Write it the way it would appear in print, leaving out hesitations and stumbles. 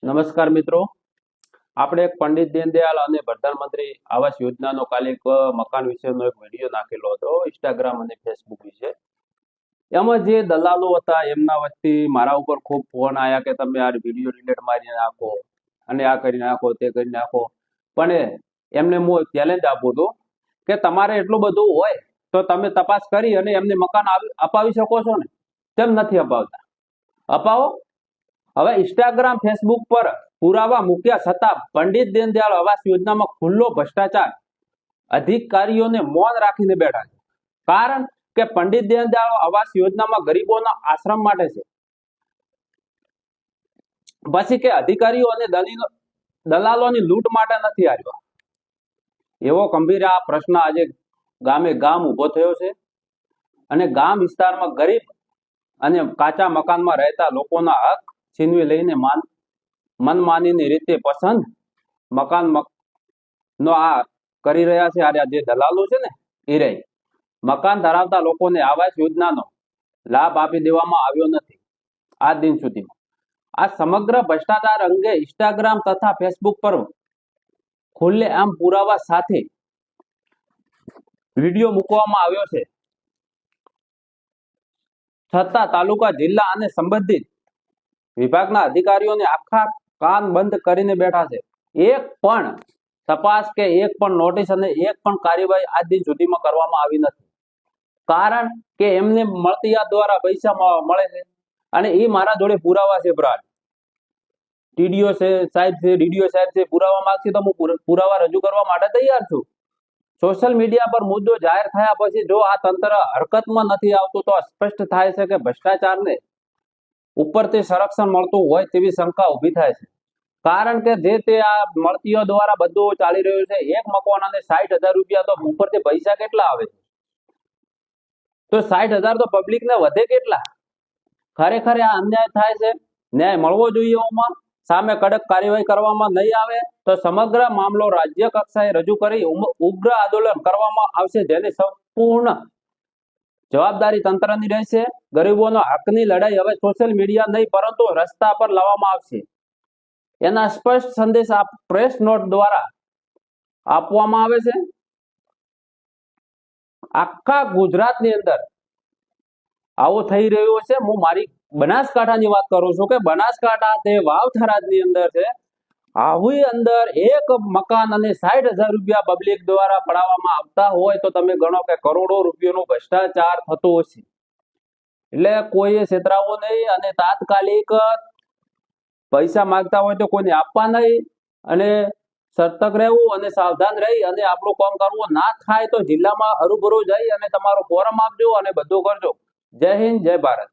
નમસ્કાર મિત્રો, આપણે એક પંડિત દીનદયાળ અને પ્રધાનમંત્રી આવાસ યોજનાનો કાલે એક મકાન વિશેનો એક વિડીયો નાખેલો હતો ઇન્સ્ટાગ્રામ અને ફેસબુક વિશે. એમાં જે દલાલો હતા એમના વચ્ચે મારા ઉપર ખૂબ ફોન આવ્યા કે તમે આ વિડીયો ડિલીટ મારી નાખો અને આ કરી નાખો તે કરી નાખો. પણ એમને હું ચેલેન્જ આપું છું કે તમારે એટલું બધું હોય તો તમે તપાસ કરી અને એમને મકાન અપાવી શકો છો ને, કેમ નથી અપાવતા? અપાવો. હવે ઇન્સ્ટાગ્રામ ફેસબુક પર પુરાવા મૂક્યા છતાં પંડિત દીનદયાળ આવાસ યોજનામાં ખુલ્લો ભ્રષ્ટાચાર, અધિકારીઓને મૌન રાખીને બેઠા છે. કારણ કે પંડિત દીનદયાળ આવાસ યોજનામાં ગરીબોના આશ્રમ માટે છે, પછી કે અધિકારીઓ અને દલાલોની લૂંટ માટે નથી આવ્યા. એવો ગંભીર આ પ્રશ્ન આજે ગામે ગામ ઉભો થયો છે અને ગામ વિસ્તારમાં ગરીબ અને કાચા મકાનમાં રહેતા લોકોના હક છીનવી લઈને મનમાનીની રીતે પસંદ મકાન નો આ કરી રહ્યા છે. આ જે દલાલો છે ને એ રહી મકાન ધરાવતા લોકોને આવાસ યોજનાનો લાભ આપી દેવામાં આવ્યો નથી આજ દિન સુધીમાં. આ સમગ્ર ભ્રષ્ટાચાર અંગે ઇન્સ્ટાગ્રામ તથા ફેસબુક પર ખુલ્લે આમ પુરાવા સાથે વિડીયો મૂકવામાં આવ્યો છે, છતાં તાલુકા, જિલ્લા અને સંબંધિત વિભાગના અધિકારીઓને આખા કાન બંધ કરીને બેઠા છે. એક પણ તપાસ કે એક પણ નોટિસ અને એક પણ કાર્યવાહી આજ દિન સુધીમાં કરવામાં આવી નથી. કારણ કે એમને મળતિયાત દ્વારા પૈસા મળે છે અને એ મારા જોડે પુરાવા છે. ટીડીઓ સાહેબ છે, ડીડીઓ સાહેબ છે, પુરાવા માંગશે તો હું પુરાવા રજૂ કરવા માટે તૈયાર છું. સોશિયલ મીડિયા પર મુદ્દો જાહેર થયા પછી જો આ તંત્ર હરકતમાં નથી આવતું તો સ્પષ્ટ થાય છે કે ભ્રષ્ટાચારને ઉપરથી સંરક્ષણ મળતું હોય તેવી શંકા ઊભી થાય છે. કારણ કે જે તે આ મળતીઓ દ્વારા બધું ચાલી રહ્યું છે. એક મકાન અને 60,000 રૂપિયા તો ઉપરથી પૈસા કેટલા આવે છે, તો 60,000 તો પબ્લિક ને વધે કેટલા? ખરેખર આ અન્યાય થાય છે, ન્યાય મળવો જોઈએ. ઓમાં સામે કડક કાર્યવાહી કરવામાં નહીં આવે તો સમગ્ર મામલો રાજ્ય કક્ષાએ રજૂ કરી ઉગ્ર આંદોલન કરવામાં આવશે, જેની સંપૂર્ણ જવાબદારી તંત્રની રહેશે. ગરીબોનો હકની લડાઈ હવે સોશિયલ મીડિયા નહીં પરંતુ રસ્તા પર લાવવામાં આવશે. એના સ્પષ્ટ સંદેશ આ પ્રેસ નોટ દ્વારા આપવામાં આવે છે. આખા ગુજરાતની અંદર આવું થઈ રહ્યું છે. હું મારી બનાસકાંઠાની વાત કરું છું કે બનાસકાંઠા તે વાવથરાજની અંદર છે. આવી અંદર એક મકાન અને 60,000 રૂપિયા પબ્લિક દ્વારા પડાવવામાં આવતા હોય તો તમે ગણો કે કરોડો રૂપિયાનો ભ્રષ્ટાચાર થતો હશે. એટલે કોઈએ છેતરાવું નહીં અને તાત્કાલિક પૈસા માંગતા હોય તો કોઈને આપવા નહીં અને સતર્ક રહેવું અને સાવધાન રહી અને આપણું કામ કરવું. ના થાય તો જિલ્લામાં હરુભરું જઈ અને તમારો ફોરમ આપજો અને બધું કરજો. જય હિન્દ, જય ભારત.